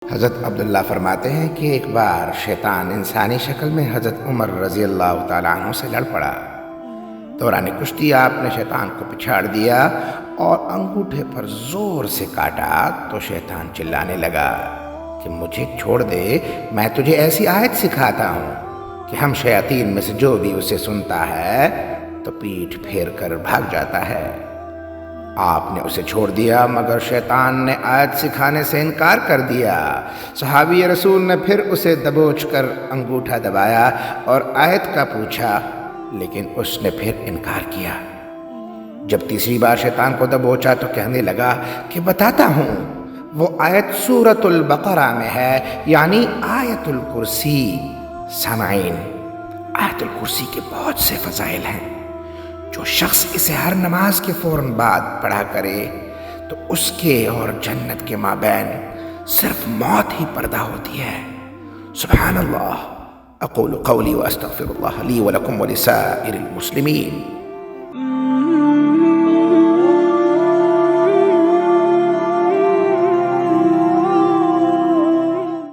حضرت عبداللہ فرماتے ہیں کہ ایک بار شیطان انسانی شکل میں حضرت عمر رضی اللہ تعالیٰ عنہ سے لڑ پڑا۔ دوران کشتی آپ نے شیطان کو پچھاڑ دیا اور انگوٹھے پر زور سے کاٹا تو شیطان چلانے لگا کہ مجھے چھوڑ دے، میں تجھے ایسی آیت سکھاتا ہوں کہ ہم شیاطین میں سے جو بھی اسے سنتا ہے تو پیٹھ پھیر کر بھاگ جاتا ہے۔ آپ نے اسے چھوڑ دیا مگر شیطان نے آیت سکھانے سے انکار کر دیا۔ صحابی رسول نے پھر اسے دبوچ کر انگوٹھا دبایا اور آیت کا پوچھا، لیکن اس نے پھر انکار کیا۔ جب تیسری بار شیطان کو دبوچا تو کہنے لگا کہ بتاتا ہوں، وہ آیت سورۃ البقرہ میں ہے، یعنی آیت الکرسی۔ سامعین، آیت الکرسی کے بہت سے فضائل ہیں۔ جو شخص اسے ہر نماز کے فوراً بعد پڑھا کرے تو اس کے اور جنت کے مابین صرف موت ہی پردہ ہوتی ہے۔ سبحان اللہ۔ اقول قولی واستغفر اللہ لی ولکم ولسائر المسلمین۔